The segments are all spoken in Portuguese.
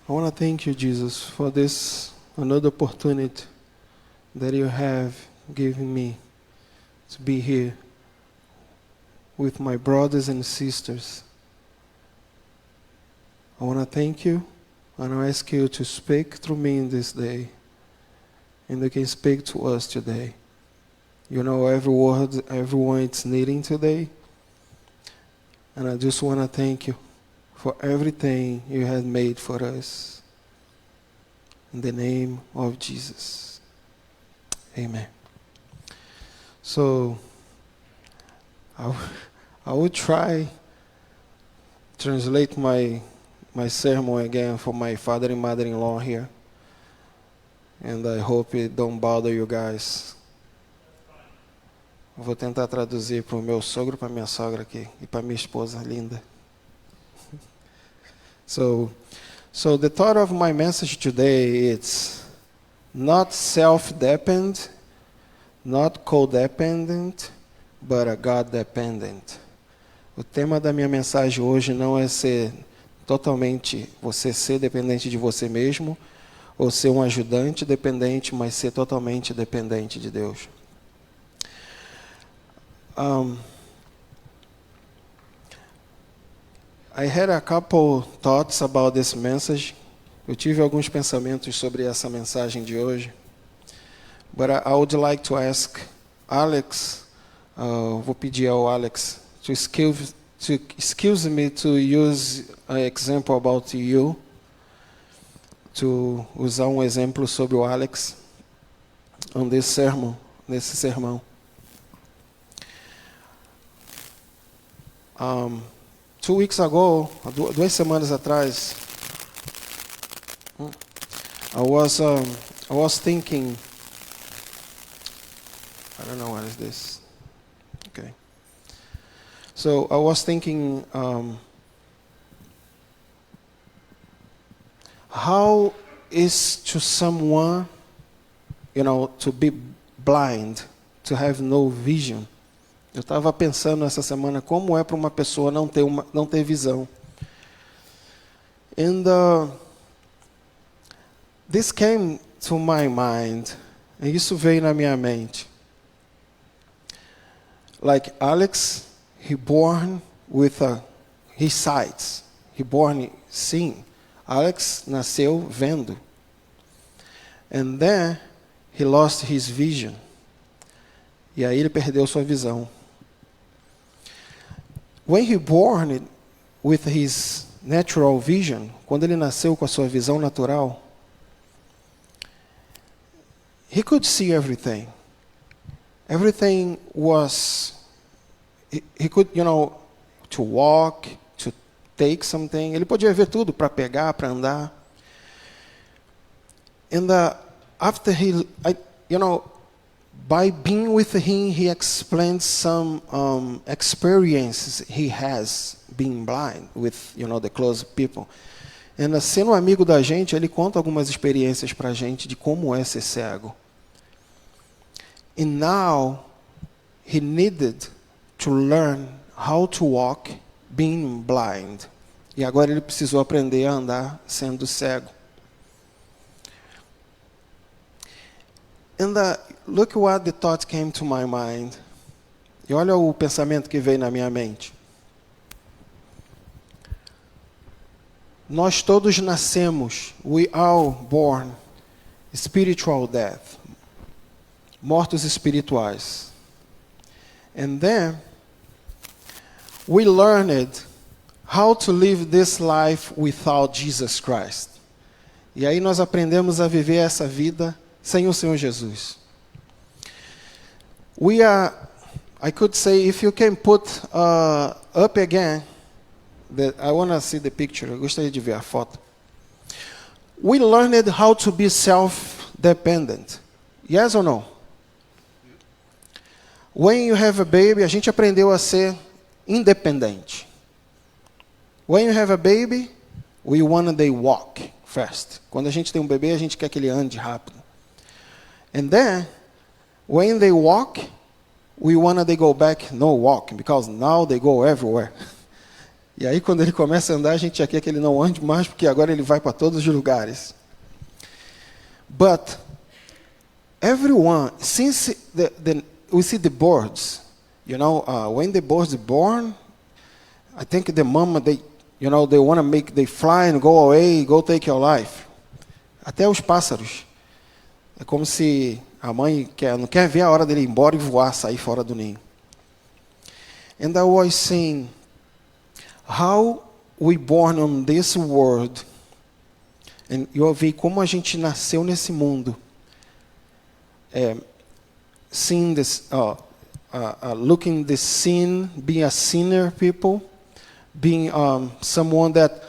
I want to thank you, Jesus, for this another opportunity that you have given me to be here with my brothers and sisters. I want to thank you, and I ask you to speak through me in this day, and you can speak to us today. You know every word everyone is needing today, and I just want to thank you for everything you have made for us. In the name of Jesus. Amen. So, I will try translate my sermon again for my father and mother-in-law here. And I hope it don't bother you guys. Vou tentar traduzir para o meu sogro, para minha sogra aqui e para minha esposa linda. So the thought of my message today is not self-dependent, not codependent, but a God-dependent. O tema da minha mensagem hoje não é ser totalmente, você ser dependente de você mesmo, ou ser um ajudante dependente, mas ser totalmente dependente de Deus. I had a couple thoughts about this message. Eu tive alguns pensamentos sobre essa mensagem de hoje. But I would like to ask Alex, vou pedir ao Alex to excuse me to use an example about you, to usar um exemplo sobre o Alex nesse sermão. 2 weeks ago, 2 semanas atrás, I was thinking, I don't know what is this. Okay. So I was thinking, how is to someone, to be blind, to have no vision? Eu estava pensando essa semana como é para uma pessoa não ter visão. And this came to my mind. E isso veio na minha mente. Like Alex, he born with his sight. He born seeing. Alex nasceu vendo. And then he lost his vision. E aí ele perdeu sua visão. When he born with his natural vision, quando ele nasceu com a sua visão natural, he could see everything. Everything was, he could, to walk, to take something. Ele podia ver tudo, para pegar, para andar. And after by being with him, he explained some experiences he has being blind with, the close people. E sendo amigo da gente, ele conta algumas experiências para a gente de como é ser cego. And now, he needed to learn how to walk being blind. E agora ele precisou aprender a andar sendo cego. And look what the thought came to my mind. E olha o pensamento que veio na minha mente. Nós todos nascemos, we all born, spiritual death, mortos espirituais. And then, we learned how to live this life without Jesus Christ. E aí nós aprendemos a viver essa vida sem o Senhor Jesus. I could say, if you can put up again, I want to see the picture. Eu gostaria de ver a foto. We learned how to be self-dependent. Yes or no? When you have a baby, a gente aprendeu a ser independente. When you have a baby, we want they walk fast. Quando a gente tem um bebê, a gente quer que ele ande rápido. And then, when they walk, we want they go back no walking, because now they go everywhere. E aí, quando ele começa a andar, a gente já quer que ele não ande mais, porque agora ele vai para todos os lugares. But everyone, since we see the birds, when the birds are born, I think the mama, they want to they fly and go away, go take your life. Até os pássaros. É como se a mãe não quer ver a hora dele ir embora e voar, sair fora do ninho. And I was saying, how we born on this world, e eu vi como a gente nasceu nesse mundo, seeing this, looking the sin, being a sinner people, being someone that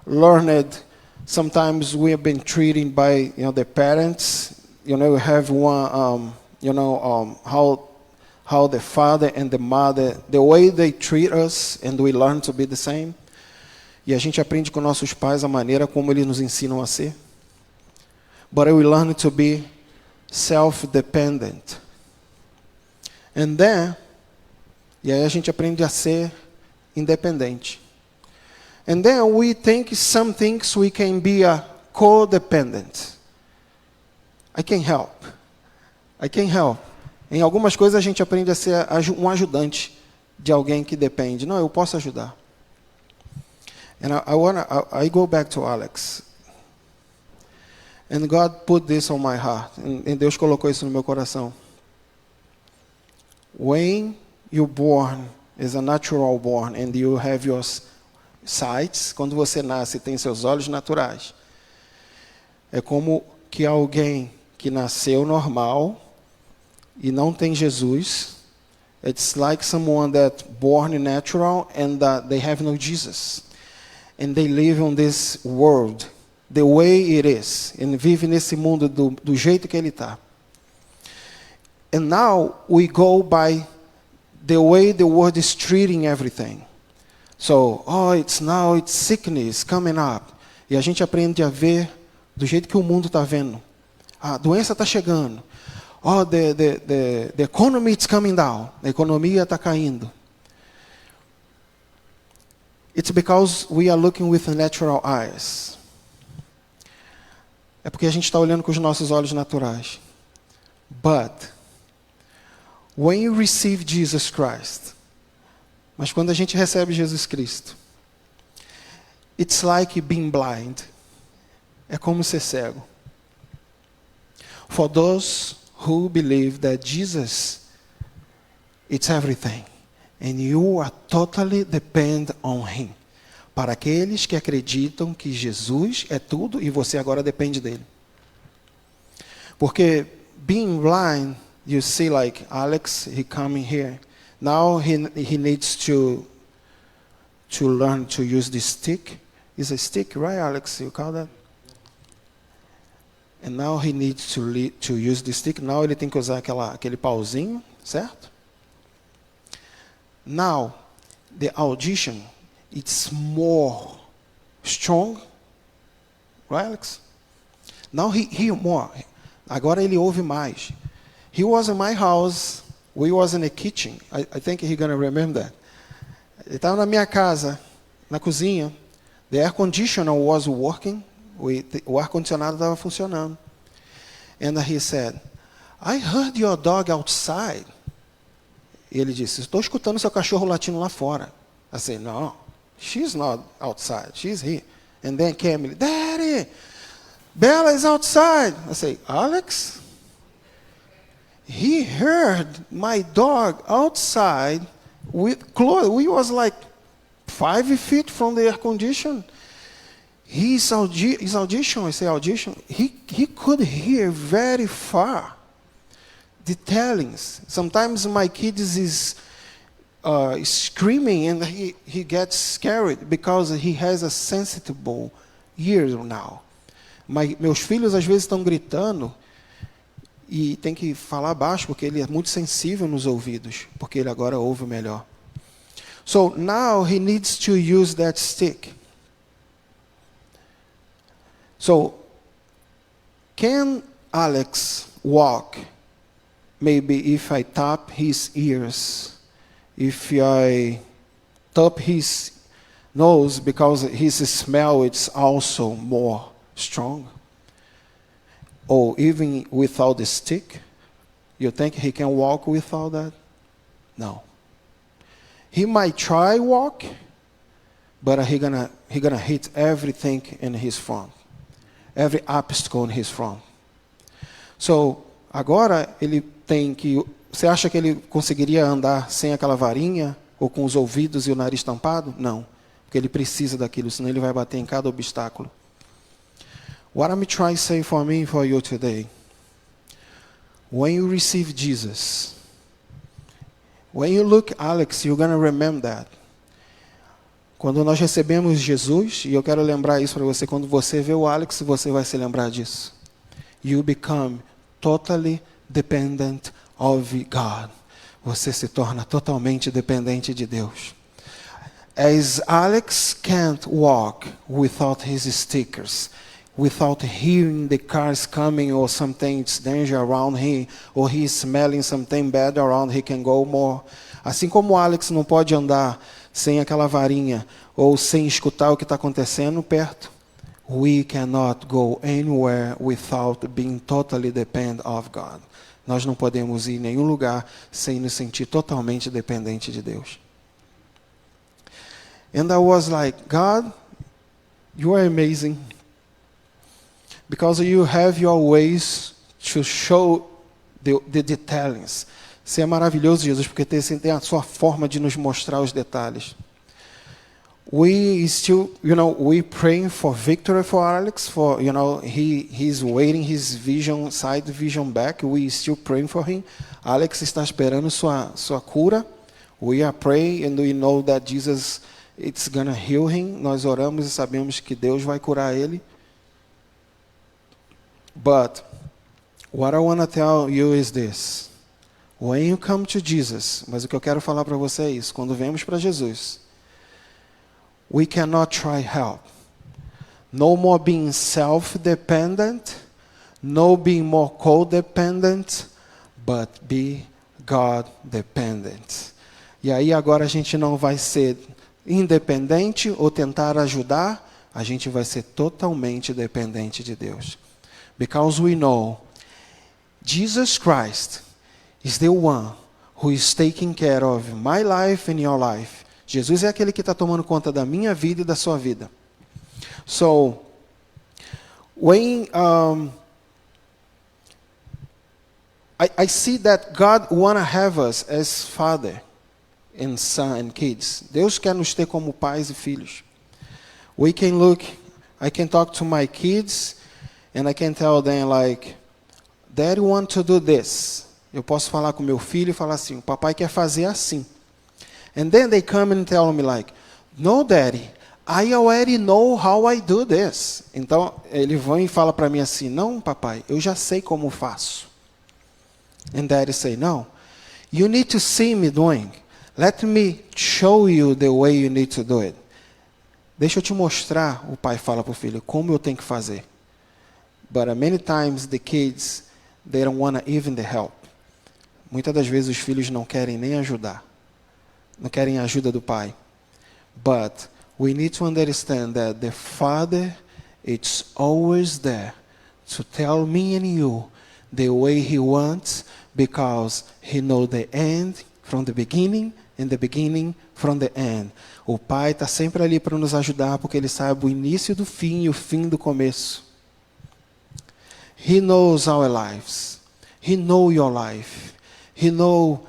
learned. Sometimes we have been treated by the parents. We have one, how the father and the mother, the way they treat us, and we learn to be the same. E a gente aprende com nossos pais a maneira como eles nos ensinam a ser. But we learn to be self-dependent. And then, e aí a gente aprende a ser independente. And then we think some things we can be a codependent. I can help. Em algumas coisas a gente aprende a ser um ajudante de alguém que depende. Não, eu posso ajudar. And I go back to Alex. And God put this on my heart. E Deus colocou isso no meu coração. When you're born as a natural born and you have your sights, quando você nasce e tem seus olhos naturais, é como que alguém que nasceu normal e não tem Jesus. It's like someone that born natural and they have no Jesus. And they live on this world the way it is. E vive nesse mundo do jeito que ele está. And now we go by the way the world is treating everything. So, it's sickness coming up. E a gente aprende a ver do jeito que o mundo está vendo. A doença está chegando. The economy is coming down. A economia está caindo. It's because we are looking with natural eyes. É porque a gente está olhando com os nossos olhos naturais. But when you receive Jesus Christ, mas quando a gente recebe Jesus Cristo, it's like being blind. É como ser cego. For those who believe that Jesus, it's everything, and you are totally depend on Him. Para aqueles que acreditam que Jesus é tudo e você agora depende dele. Porque being blind, you see like Alex, he coming here. Now he needs to learn to use the stick. It's a stick, right, Alex? You call that? And now he needs to use the stick. Now ele tem que usar aquele pauzinho, certo? Now, the audition, it's more strong, right, Alex? Now he hear more. Agora ele ouve mais. He was in my house. We was in the kitchen. I think he's going to remember that. Ele estava na minha casa, na cozinha. The air conditioner was working. O ar-condicionado estava funcionando. And he said, I heard your dog outside. E ele disse, estou escutando seu cachorro latindo lá fora. I said, no, she's not outside. She's here. And then came, Daddy, Bella is outside. I say, Alex? He heard my dog outside with clothes. We was like 5 feet from the air condition. His audition, I say audition, he could hear very far the tellings. Sometimes my kids is screaming and he gets scared because he has a sensitive ear now. Meus filhos às vezes estão gritando e tem que falar baixo porque ele é muito sensível nos ouvidos, porque ele agora ouve melhor. So now he needs to use that stick. So, can Alex walk? Maybe if I tap his ears, if I tap his knows because his smell is also more strong. Or even without the stick, you think he can walk without that? No. He might try walk, but he gonna hit everything in his front, every obstacle in his front. So agora ele tem que. Você acha que ele conseguiria andar sem aquela varinha ou com os ouvidos e o nariz tampado? Não, porque ele precisa daquilo, senão ele vai bater em cada obstáculo. What I'm trying to say for me and for you today, when you receive Jesus, when you look Alex, you're going to remember that. Quando nós recebemos Jesus, e eu quero lembrar isso para você, quando você vê o Alex, você vai se lembrar disso. You become totally dependent of God. Você se torna totalmente dependente de Deus. As Alex can't walk without his stickers, without hearing the cars coming or something's danger around him, or he smelling something bad around, he can go more. Assim como o Alex não pode andar sem aquela varinha ou sem escutar o que está acontecendo perto, we cannot go anywhere without being totally dependent of God. Nós não podemos ir em nenhum lugar sem nos sentir totalmente dependente de Deus. And I was like, God, you are amazing. Because you have your ways to show the details. Você é maravilhoso, Jesus, porque você tem a sua forma de nos mostrar os detalhes. We still, we praying for victory for Alex, for, he's waiting his side vision back. We still praying for him. Alex está esperando sua cura. We are praying and we know that Jesus, it's gonna heal him. Nós oramos e sabemos que Deus vai curar ele. But what I want to tell you is this. When you come to Jesus, mas o que eu quero falar para você é isso. Quando vemos para Jesus, we cannot try help. No more being self-dependent, no being more codependent, but be God-dependent. E aí agora a gente não vai ser independente ou tentar ajudar, a gente vai ser totalmente dependente de Deus. Because we know Jesus Christ is the one who is taking care of my life and your life. Jesus é aquele que está tomando conta da minha vida e da sua vida. So, when I see that God wanna have us as father and son and kids. Deus quer nos ter como pais e filhos. We can look. I can talk to my kids and I can tell them like, Daddy want to do this. Eu posso falar com meu filho e falar assim, o papai quer fazer assim. And then they come and tell me like, no, Daddy, I already know how I do this. Então, ele vem e fala para mim assim, não, papai, eu já sei como faço. And Daddy say, no, you need to see me doing. Let me show you the way you need to do it. Deixa eu te mostrar, o pai fala para o filho, como eu tenho que fazer. But many times the kids, they don't want to even the help. Muitas das vezes os filhos não querem nem ajudar. Não querem a ajuda do pai. But we need to understand that the Father is always there to tell me and you the way He wants, because He knows the end from the beginning and the beginning from the end. O Pai está sempre ali para nos ajudar, porque Ele sabe o início do fim e o fim do começo. He knows our lives. He knows your life. He knows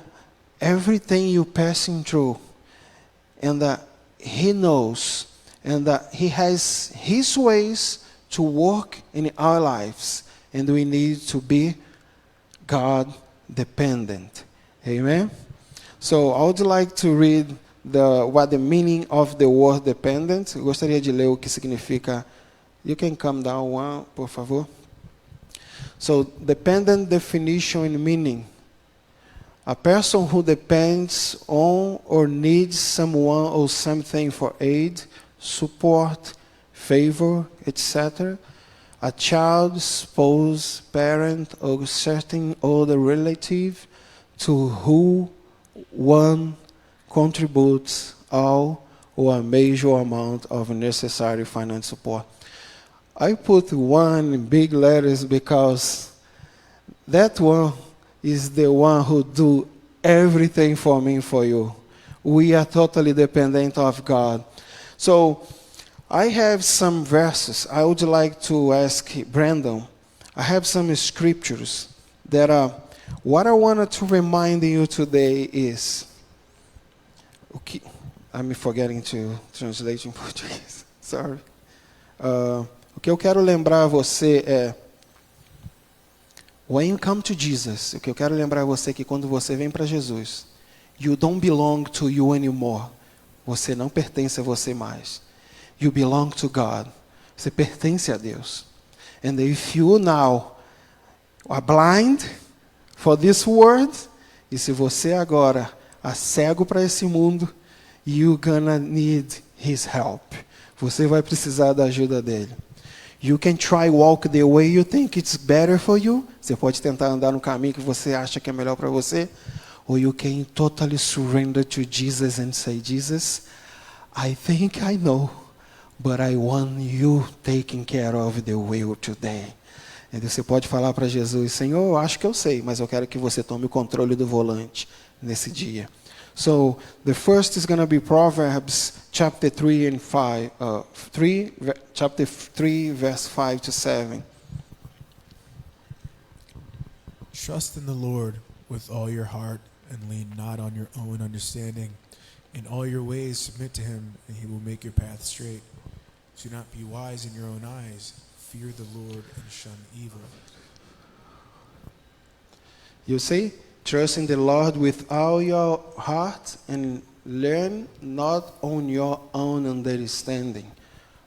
everything you're passing through. And He knows, and He has His ways to work in our lives. And we need to be God-dependent. Amen? So I would like to read what the meaning of the word dependent. Eu gostaria de ler o que significa. You can come down one, por favor. So, dependent definition and meaning. A person who depends on or needs someone or something for aid, support, favor, etc. A child, spouse, parent, or certain other relative to whom one contributes all or a major amount of necessary financial support. I put one in big letters because that one is the one who do everything for me and for you. We are totally dependent of God. So I have some verses. I would like to ask Brandon. I have some scriptures that are, what I wanted to remind you today is, okay, I'm forgetting to translate in Portuguese. Sorry. O que eu quero lembrar você é, when you come to Jesus, o que eu quero lembrar você é que quando você vem para Jesus, you don't belong to you anymore. Você não pertence a você mais. You belong to God. Você pertence a Deus. And if you now are blind for this world, e se você agora é cego para esse mundo, you're gonna need His help. Você vai precisar da ajuda dele. You can try walk the way you think it's better for you. Você pode tentar andar no caminho que você acha que é melhor para você. Or you can totally surrender to Jesus and say, Jesus, I think I know, but I want you taking care of the wheel today. E você pode falar para Jesus, Senhor, eu acho que eu sei, mas eu quero que você tome o controle do volante nesse dia. So the first is going to be Proverbs chapter 3 and 5, chapter 3 verse 5 to 7. Trust in the Lord with all your heart and lean not on your own understanding. In all your ways submit to him, and he will make your path straight. Do not be wise in your own eyes. Fear the Lord and shun evil. You see, trust in the Lord with all your heart and learn not on your own understanding.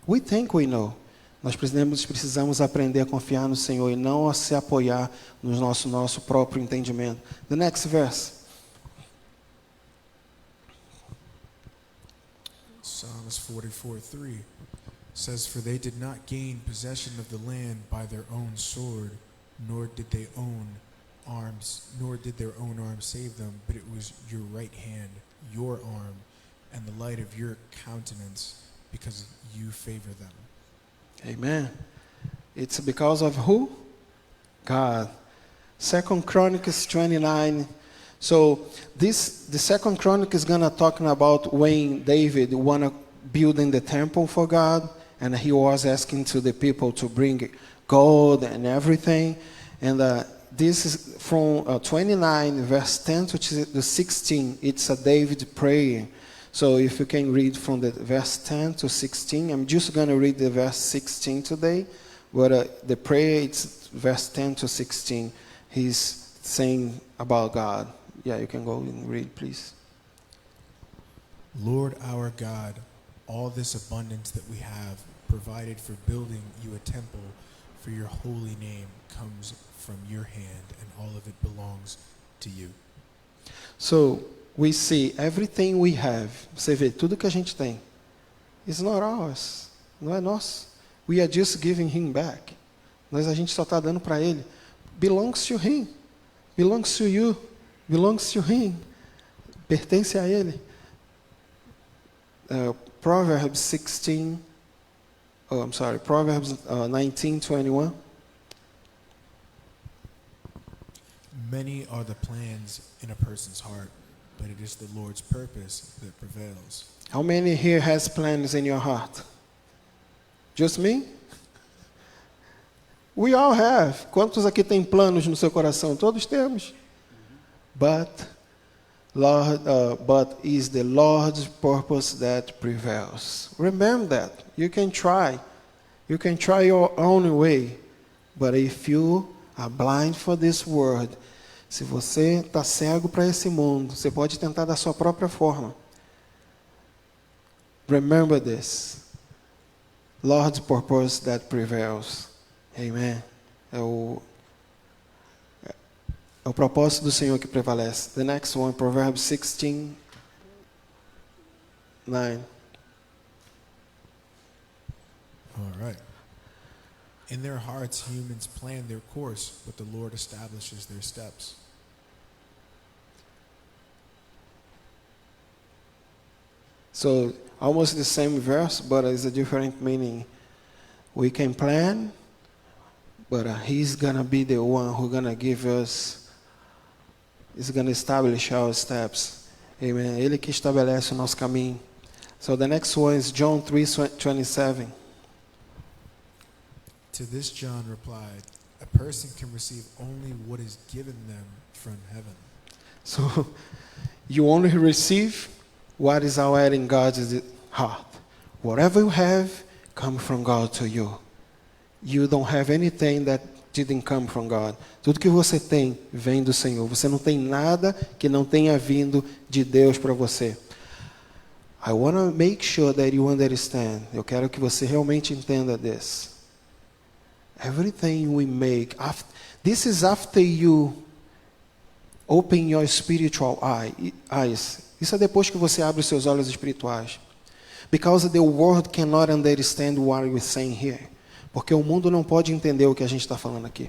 We think we know. Nós precisamos aprender a confiar no Senhor e não a se apoiar no nosso próprio entendimento. The next verse. Psalms 44:3 says, For they did not gain possession of the land by their own sword, nor did their own arms save them, but it was your right hand, your arm, and the light of your countenance, because you favor them. Amen. It's because of who? God. 2 Chronicles 29. So the 2 Chronicle is gonna talking about when David wanna building the temple for God, and he was asking to the people to bring gold and everything, and this is from 29 verse 10 to 16. It's a David prayer. So if you can read from the verse 10 to 16, I'm just going to read the verse 16 today, but the prayer, it's verse 10 to 16. He's saying about God. Yeah, you can go and read, please. Lord our God, all this abundance that we have provided for building you a temple for your holy name comes from your hand, and all of it belongs to you. So we see everything we have. Você vê, tudo que a gente tem. It's not ours. Não é nosso. We are just giving him back. A gente só está dando para ele. Belongs to him. Belongs to you. Belongs to him. Pertence a ele. Proverbs 19:21. Many are the plans in a person's heart, but it is the Lord's purpose that prevails. How many here has plans in your heart? Just me? We all have. Quantos aqui têm planos no seu coração? Todos temos. But is the Lord's purpose that prevails. Remember that. You can try your own way, but if you are blind for this world, se você está cego para esse mundo, você pode tentar da sua própria forma. Remember this. Lord's purpose that prevails. Amen. É o propósito do Senhor que prevalece. The next one, Proverbs 16:9. All right. In their hearts, humans plan their course, but the Lord establishes their steps. So almost the same verse, but it's a different meaning. We can plan, but He's gonna be the one who's gonna give us. He's gonna establish our steps. Amen. Ele que estabelece o nosso caminho. So the next one is John 3:27. To this John replied, a person can receive only what is given them from heaven. So you only receive what is already in God's heart. Whatever you have comes from God to you. You don't have anything that didn't come from God. Tudo que você tem vem do Senhor. Você não tem nada que não tenha vindo de Deus para você. I want to make sure that you understand. Eu quero que você realmente entenda this. Everything we make, this is after you open your spiritual eyes. Isso é depois que você abre os seus olhos espirituais. Because the world cannot understand what we're saying here. Porque o mundo não pode entender o que a gente está falando aqui.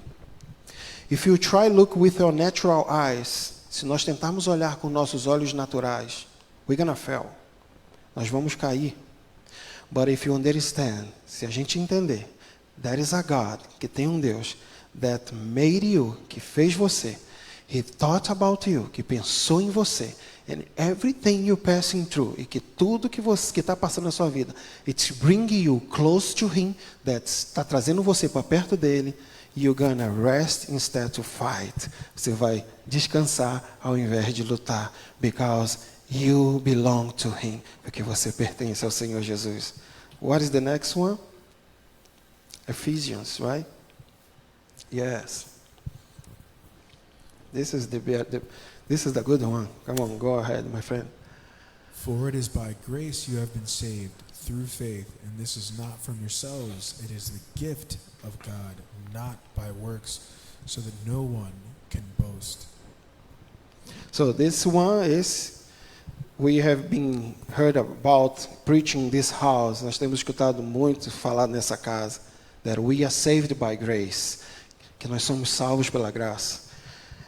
If you try look with your natural eyes, se nós tentarmos olhar com nossos olhos naturais, we're gonna fail. Nós vamos cair. But if you understand, se a gente entender, there is a God, que tem um Deus, that made you, que fez você. He thought about you, que pensou em você. And everything you're passing through, e que tudo que você que está passando na sua vida, it's bringing you close to Him, that está trazendo você para perto dele. You're gonna rest instead to fight. Você vai descansar ao invés de lutar, because you belong to Him, porque você pertence ao Senhor Jesus. What is the next one? Ephesians, right? Yes. This is the good one. Come on, go ahead, my friend. For it is by grace you have been saved through faith, and this is not from yourselves. It is the gift of God, not by works, so that no one can boast. So this one is, we have been heard about preaching this house. Nós temos escutado muito falar nessa casa, that we are saved by grace, que nós somos salvos pela graça.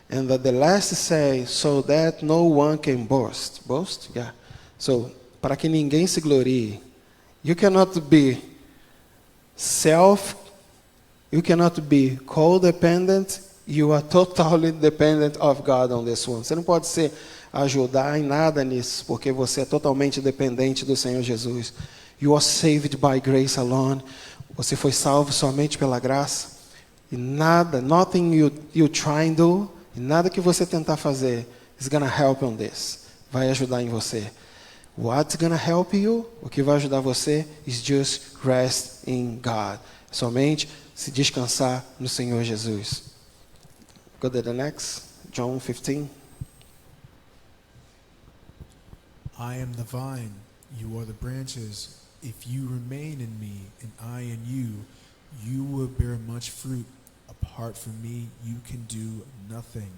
And that the last say, so that no one can boast. Boast? Yeah. So, para que ninguém se glorie. You cannot be codependent. You are totally dependent of God on this one. Você não pode se ajudar em nada nisso, porque você é totalmente dependente do Senhor Jesus. You are saved by grace alone. Você foi salvo somente pela graça. E nothing you try and do, e nada que você tentar fazer is gonna help on this. Vai ajudar em você. What's gonna help you? O que vai ajudar você is just rest in God. Somente se descansar no Senhor Jesus. Go to the next, John 15. I am the vine, you are the branches. If you remain in me, and I in you, you will bear much fruit. Apart from me, you can do nothing.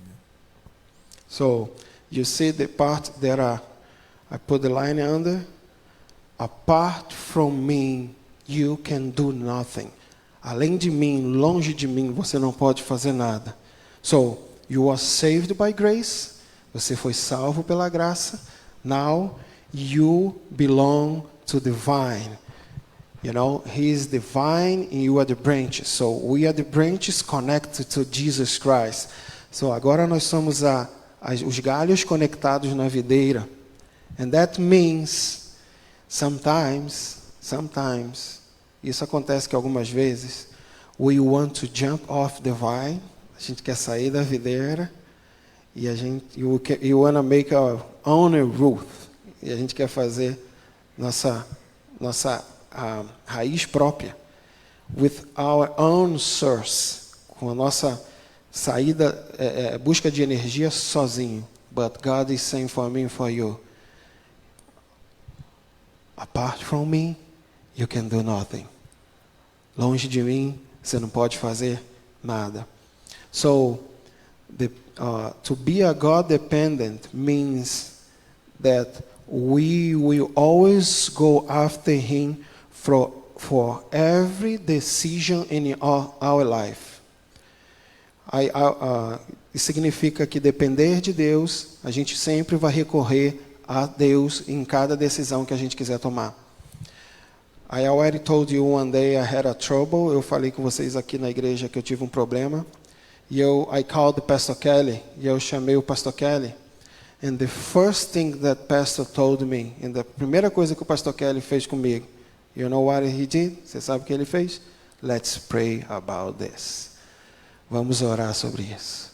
So, you see the part that I put the line under? Apart from me, you can do nothing. Além de mim, longe de mim, você não pode fazer nada. So, you are saved by grace. Você foi salvo pela graça. Now, you belong to the vine. You know, He is the vine and you are the branches. So, we are the branches connected to Jesus Christ. So, agora nós somos os galhos conectados na videira. And that means, sometimes, isso acontece que algumas vezes, we want to jump off the vine. A gente quer sair da videira e you want to make our own root. E a gente quer fazer nossa raiz própria, with our own source, com a nossa saída, busca de energia sozinho. But God is saying for me and for you, apart from me, you can do nothing. Longe de mim, você não pode fazer nada. So, to be a God dependent means that we will always go after Him for every decision in our life. Isso significa que depender de Deus, a gente sempre vai recorrer a Deus em cada decisão que a gente quiser tomar. I already told you one day I had a trouble. Eu falei com vocês aqui na igreja que eu tive um problema. E I called the Pastor Kelly. E eu chamei o Pastor Kelly. And the first thing that Pastor told me, and a primeira coisa que o Pastor Kelly fez comigo, you know what he did? Você sabe o que ele fez? Let's pray about this. Vamos orar sobre isso.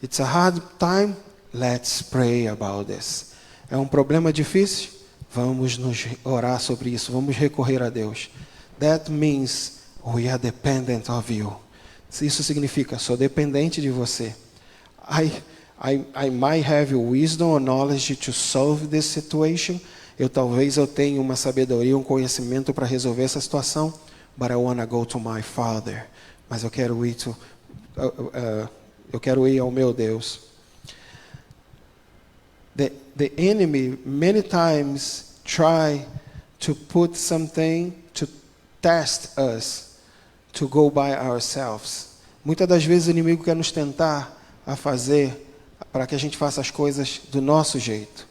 It's a hard time. Let's pray about this. É um problema difícil? Vamos nos orar sobre isso. Vamos recorrer a Deus. That means we are dependent of you. Isso significa, sou dependente de você. I might have wisdom or knowledge to solve this situation. Talvez eu tenha uma sabedoria, um conhecimento para resolver essa situação. But I want to go to my Father. Mas eu quero ir ao meu Deus. The enemy many times try to put something to test us, to go by ourselves. Muitas das vezes o inimigo quer nos tentar a fazer para que a gente faça as coisas do nosso jeito.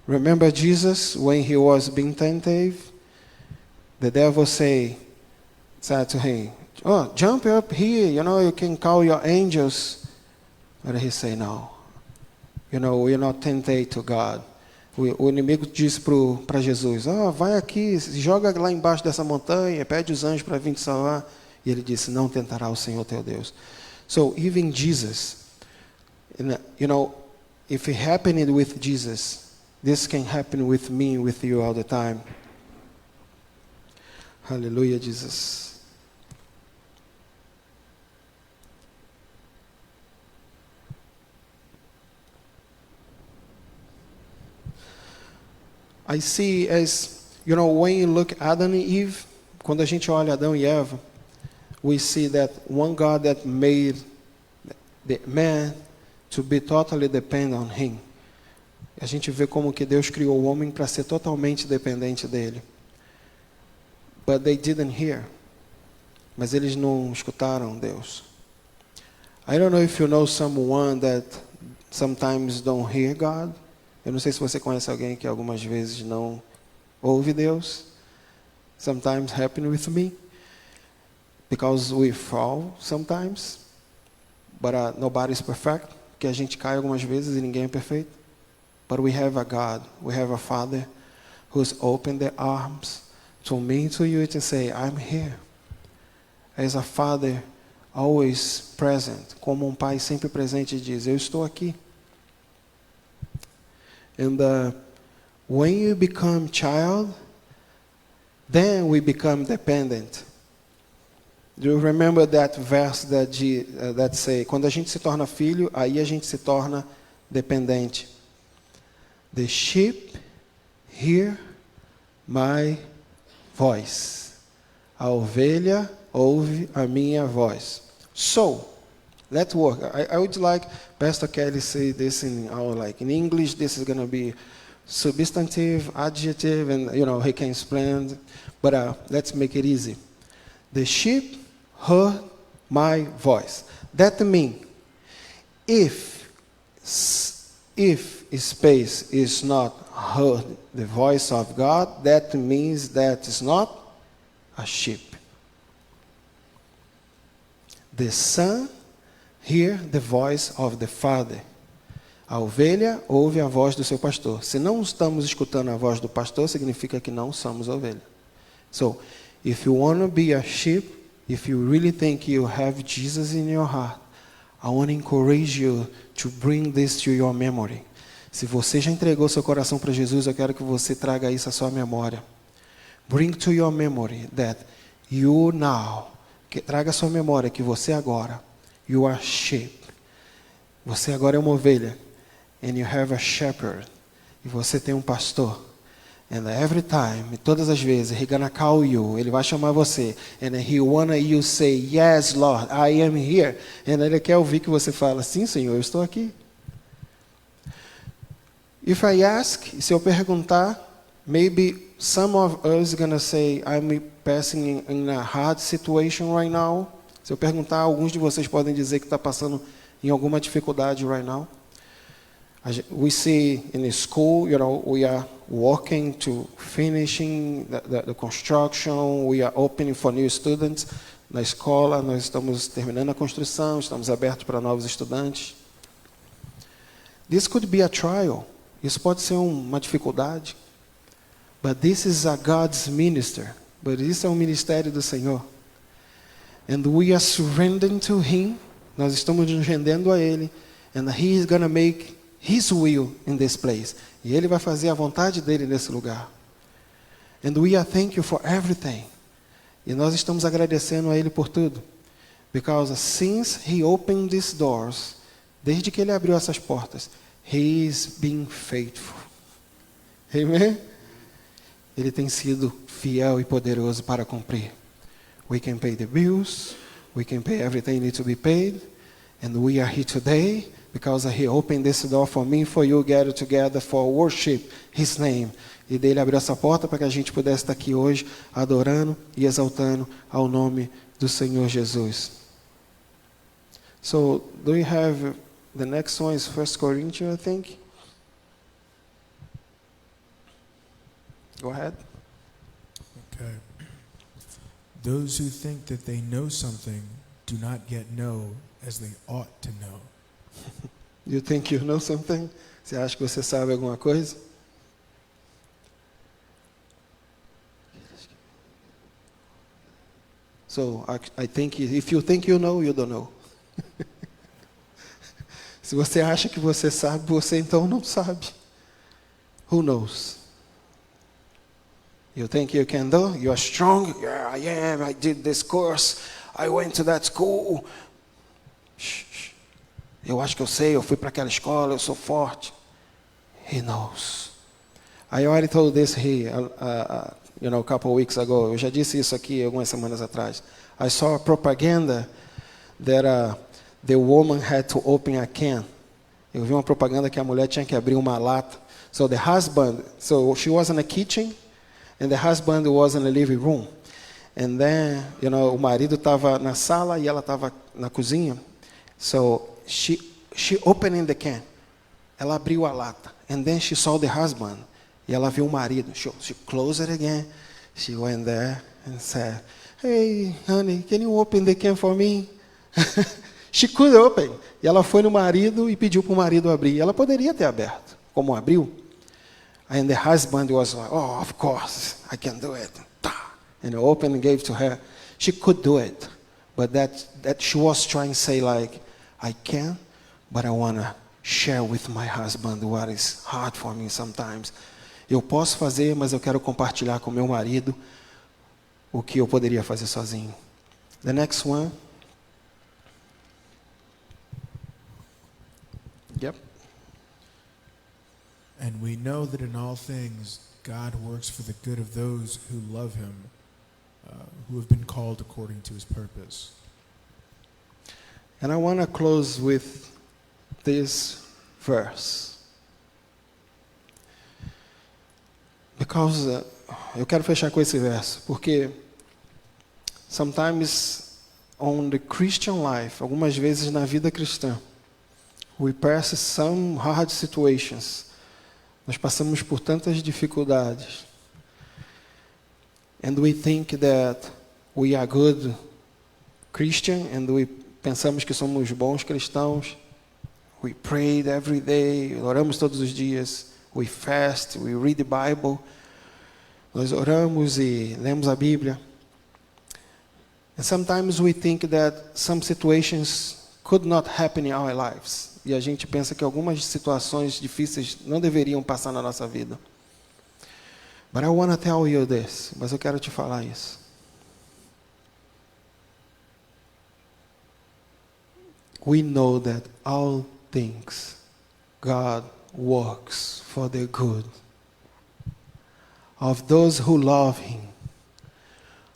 Remember Jesus when he was being tempted? The devil said to him, "Oh, jump up here, you can call your angels." But he said, "No. We're not tempted to God." O inimigo disse para Jesus, vai aqui, se joga lá embaixo dessa montanha, pede os anjos para vir te salvar. E ele disse, não tentará o Senhor teu Deus. So even Jesus, if it happened with Jesus, this can happen with me, with you all the time. Hallelujah, Jesus. I see as, when you look at Adam and Eve, quando a gente olha Adão e Eva, we see that one God that made the man to be totally dependent on him. A gente vê como que Deus criou o homem para ser totalmente dependente dele. But they didn't hear. Mas eles não escutaram Deus. I don't know if you know someone that sometimes don't hear God. Eu não sei se você conhece alguém que algumas vezes não ouve Deus. Sometimes happen with me. Because we fall sometimes. But nobody is perfect. Que a gente cai algumas vezes e ninguém é perfeito. But we have a God. We have a Father who's opened their arms to me, to you, to say, I'm here. As a Father always present. Como um pai sempre presente diz, eu estou aqui. And when you become child, then we become dependent. Do you remember that verse that say, quando a gente se torna filho, aí a gente se torna dependente. The sheep hear my voice. A ovelha ouve a minha voz. So, let's work. I would like Pastor Kelly say this in English. This is going to be substantive, adjective, and he can explain. But let's make it easy. The sheep heard my voice. That means if space is not heard the voice of God, that means that is not a sheep. The son hear the voice of the Father. A ovelha ouve a voz do seu pastor. Se não estamos escutando a voz do pastor, significa que não somos ovelha. So, if you want to be a sheep, if you really think you have Jesus in your heart, I want to encourage you to bring this to your memory. Se você já entregou seu coração para Jesus, eu quero que você traga isso à sua memória. Bring to your memory that you now, que traga à sua memória que você agora, you are sheep. Você agora é uma ovelha. And you have a shepherd. E você tem um pastor. And every time, todas as vezes, he gonna call you. Ele vai chamar você. And he wanna you say, yes, Lord, I am here. And ele quer ouvir que você fala, sim, Senhor, eu estou aqui. If I ask, se eu perguntar, maybe some of us gonna say, I'm passing in a hard situation right now. Se eu perguntar, alguns de vocês podem dizer que está passando em alguma dificuldade right now. We see in the school, we are working to finishing the construction, we are opening for new students. Na escola, nós estamos terminando a construção, estamos abertos para novos estudantes. This could be a trial. Isso pode ser uma dificuldade. But this is a God's minister. But isso é um ministério do Senhor. And we are surrendering to Him. Nós estamos nos rendendo a Ele. And He is going to make His will in this place. E Ele vai fazer a vontade dEle nesse lugar. And we are thankful for everything. E nós estamos agradecendo a Ele por tudo. Because since He opened these doors, desde que Ele abriu essas portas, He is being faithful. Amen? Ele tem sido fiel e poderoso para cumprir. We can pay the bills, we can pay everything that needs to be paid, and we are here today because He opened this door for me, for you, gathered together for worship His name. E dele abriu essa porta para que a gente pudesse estar aqui hoje adorando e exaltando ao nome do Senhor Jesus. So, do you have the next one is 1 Corinthians, I think. Go ahead. Okay. Those who think that they know something do not yet know as they ought to know. You think you know something? Você acha que você sabe alguma coisa? So, I think if you think you know, you don't know. Se você acha que você sabe, você então não sabe. Who knows? You think you can do? You are strong? Yeah, I am. I did this course. I went to that school. Shh. Eu acho que eu sei, eu fui para aquela escola, eu sou forte. He knows. I already told this here, a couple of weeks ago. Eu já disse isso aqui algumas semanas atrás. I saw a propaganda that the woman had to open a can. Eu vi uma propaganda que a mulher tinha que abrir uma lata. So the husband, she was in the kitchen, and the husband was in the living room. And then, o marido estava na sala e ela estava na cozinha. So she opened the can. Ela abriu a lata. And then she saw the husband. E ela viu o marido. She closed it again. She went there and said, "Hey, honey, can you open the can for me?" She could open. E ela foi no marido e pediu para o marido abrir. Ela poderia ter aberto, como abriu. And the husband was like, "Oh, of course, I can do it." And opened and gave to her. She could do it. But that she was trying to say like, I can, but I want to share with my husband what is hard for me sometimes. Eu posso fazer, mas eu quero compartilhar com meu marido o que eu poderia fazer sozinho. The next one. Yep. And we know that in all things God works for the good of those who love Him, who have been called according to His purpose. And I want to close with this verse. Because eu quero fechar com esse verso, porque sometimes on the Christian life, algumas vezes na vida cristã, we pass some hard situations. Nós passamos por tantas dificuldades. And we think that we are good Christian, and we pensamos que somos bons cristãos. We pray every day, oramos todos os dias. We fast, we read the Bible. Nós oramos e lemos a Bíblia. And sometimes we think that some situations could not happen in our lives. E a gente pensa que algumas situações difíceis não deveriam passar na nossa vida. But I want to tell you this. Mas eu quero te falar isso. We know that all things God works for the good of those who love Him,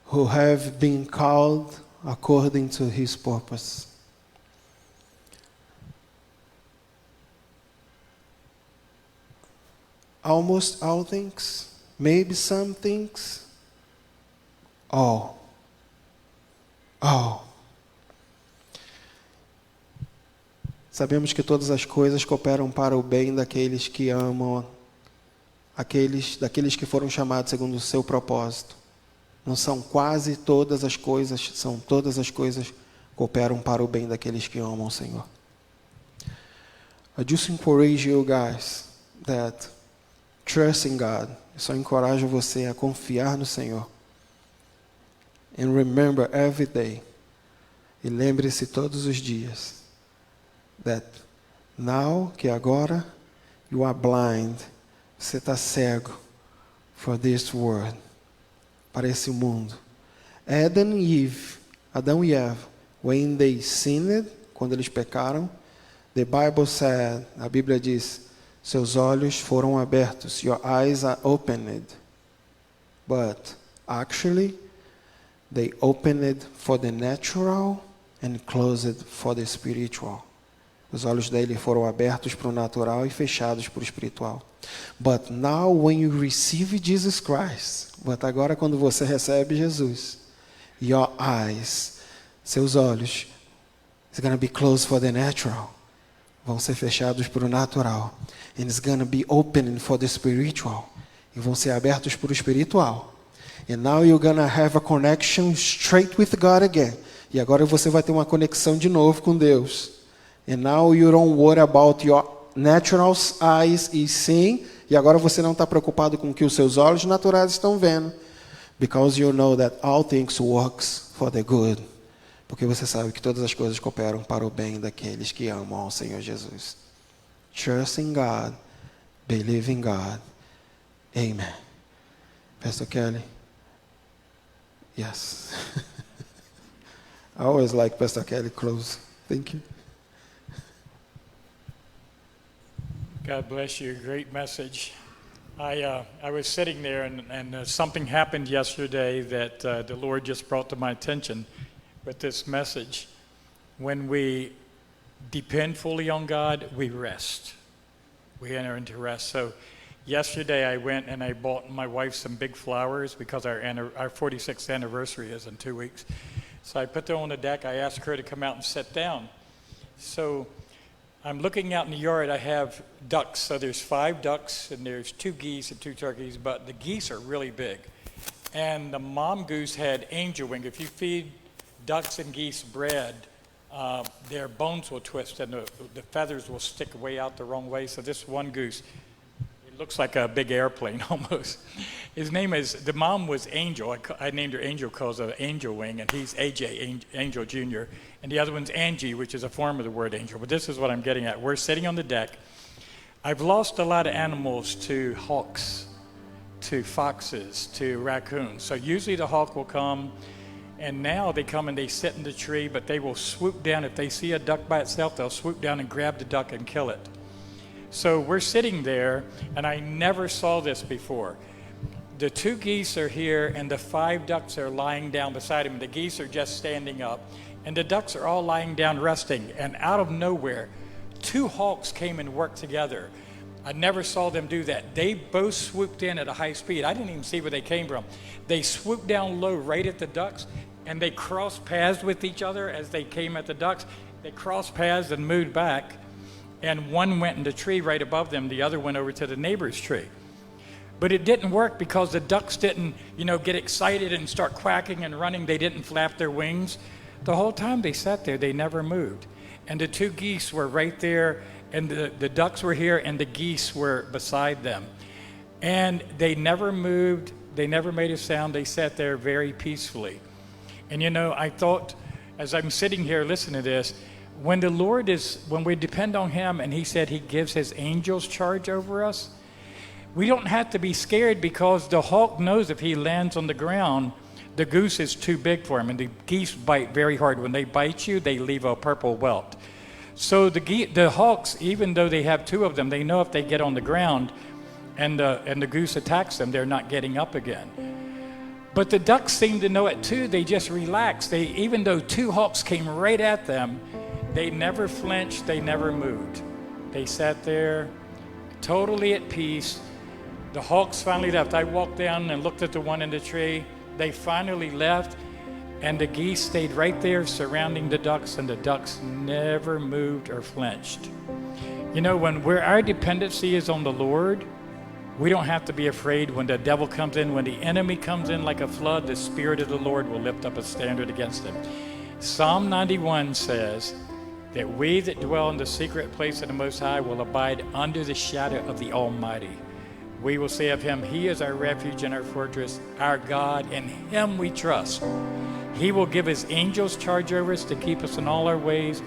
who have been called according to His purpose. Almost all things, maybe some things, all. Sabemos que todas as coisas cooperam para o bem daqueles que amam, daqueles que foram chamados segundo o seu propósito. Não são quase todas as coisas, são todas as coisas cooperam para o bem daqueles que amam o Senhor. I just encourage you guys that trust in God. Eu só encorajo você a confiar no Senhor. And remember every day. E lembre-se todos os dias that now, que agora, you are blind. Você está cego for this world. Para esse mundo. Adão e Eva, when they sinned, quando eles pecaram, the Bible said, a Bíblia diz, seus olhos foram abertos, your eyes are opened. But actually, they opened for the natural and closed for the spiritual. Os olhos dele foram abertos para o natural e fechados para o espiritual. But now when you receive Jesus Christ, but agora quando você recebe Jesus, your eyes, seus olhos, it's going to be closed for the natural. Vão ser fechados para o natural. And it's going to be open for the spiritual. E vão ser abertos para o espiritual. And now you're going to have a connection straight with God again. E agora você vai ter uma conexão de novo com Deus. And now you don't worry about your natural eyes is seeing. E agora você não está preocupado com o que os seus olhos naturais estão vendo. Because you know that all things works for the good. Porque você sabe que todas as coisas cooperam para o bem daqueles que amam ao Senhor Jesus. Trust in God. Believe in God. Amen. Pastor Kelly? Yes. I always like Pastor Kelly close. Thank you. God bless you. Great message. I was sitting there and something happened yesterday that the Lord just brought to my attention with this message. When we depend fully on God, we rest. We enter into rest. So yesterday I went and I bought my wife some big flowers because our 46th anniversary is in 2 weeks. So I put them on the deck. I asked her to come out and sit down. So I'm looking out in the yard. I have ducks. So there's 5 ducks and there's 2 geese and 2 turkeys, but the geese are really big. And the mom goose had angel wing. If you feed ducks and geese bread, their bones will twist and the feathers will stick way out the wrong way. So this one goose, it looks like a big airplane almost. His name is, the mom was Angel. I named her Angel because of Angel Wing, and he's AJ, Angel Jr. And the other one's Angie, which is a form of the word angel. But this is what I'm getting at. We're sitting on the deck. I've lost a lot of animals to hawks, to foxes, to raccoons. So usually the hawk will come, and now they come and they sit in the tree, but they will swoop down. If they see a duck by itself, they'll swoop down and grab the duck and kill it. So we're sitting there, and I never saw this before. The 2 geese are here, and the 5 ducks are lying down beside them. The geese are just standing up, and the ducks are all lying down resting. And out of nowhere, 2 hawks came and worked together. I never saw them do that. They both swooped in at a high speed. I didn't even see where they came from. They swooped down low right at the ducks, and they crossed paths with each other as they came at the ducks. They crossed paths and moved back, and one went in the tree right above them. The other went over to the neighbor's tree. But it didn't work because the ducks didn't, get excited and start quacking and running. They didn't flap their wings. The whole time they sat there, they never moved. And the 2 geese were right there, and the ducks were here, and the geese were beside them. And they never moved. They never made a sound. They sat there very peacefully. And I thought, as I'm sitting here listening to this, when we depend on Him, and He said He gives His angels charge over us, we don't have to be scared because the hawk knows if he lands on the ground, the goose is too big for him. And the geese bite very hard. When they bite you, they leave a purple welt. So the hawks, even though they have 2 of them, they know if they get on the ground and the goose attacks them, they're not getting up again. But the ducks seem to know it too. They just relax. Even though 2 hawks came right at them, they never flinched. They never moved. They sat there totally at peace. The hawks finally left. I walked down and looked at the one in the tree. They finally left. And the geese stayed right there surrounding the ducks, and the ducks never moved or flinched. You know, where our dependency is on the Lord, we don't have to be afraid when the devil comes in. When the enemy comes in like a flood, the Spirit of the Lord will lift up a standard against him. Psalm 91 says that we that dwell in the secret place of the Most High will abide under the shadow of the Almighty. We will say of him, he is our refuge and our fortress, our God, in him we trust. He will give his angels charge over us to keep us in all our ways.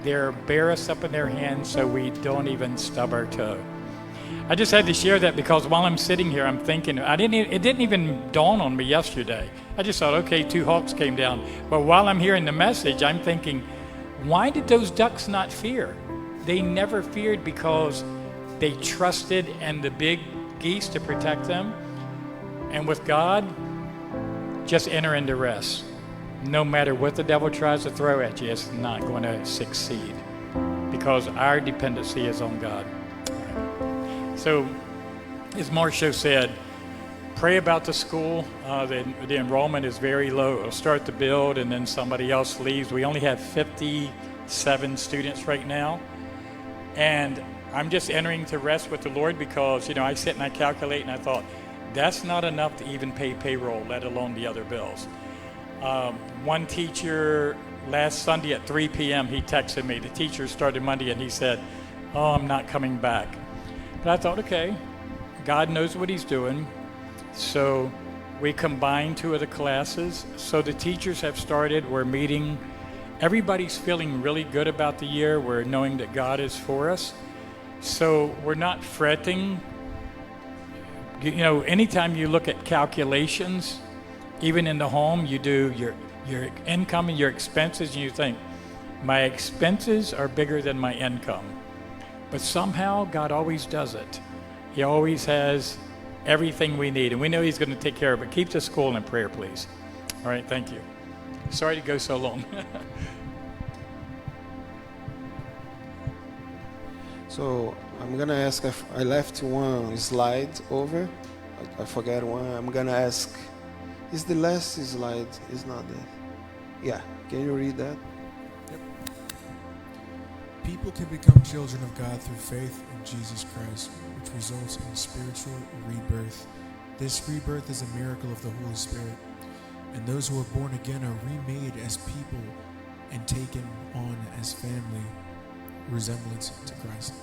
They'll bear us up in their hands so we don't even stub our toe. I just had to share that because while I'm sitting here, I'm thinking, it didn't even dawn on me yesterday. I just thought, okay, 2 hawks came down. But while I'm hearing the message, I'm thinking, why did those ducks not fear? They never feared because they trusted in the big geese to protect them. And with God, just enter into rest. No matter what the devil tries to throw at you, it's not going to succeed because our dependency is on God. So, as Marcia said, pray about the school. The enrollment is very low. It'll start to build and then somebody else leaves. We only have 57 students right now. And I'm just entering to rest with the Lord because, I sit and I calculate and I thought, that's not enough to even pay payroll, let alone the other bills. One teacher last Sunday at 3 p.m., he texted me. The teacher started Monday and he said, oh, I'm not coming back. But I thought, okay, God knows what he's doing. So we combined 2 of the classes. So the teachers have started. We're meeting. Everybody's feeling really good about the year. We're knowing that God is for us. So we're not fretting. Anytime you look at calculations, even in the home, you do your income and your expenses, and you think, my expenses are bigger than my income. But somehow, God always does it. He always has everything we need, and we know he's going to take care of it. Keep the school in prayer, please. All right, thank you. Sorry to go so long. So I'm going to ask, if I left one slide over. I forgot one. I'm going to ask, is the last slide, is not there? Yeah, can you read that? People can become children of God through faith in Jesus Christ, which results in spiritual rebirth. This rebirth is a miracle of the Holy Spirit, and those who are born again are remade as people and taken on as family, resemblance to Christ.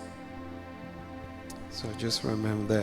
So just remember that.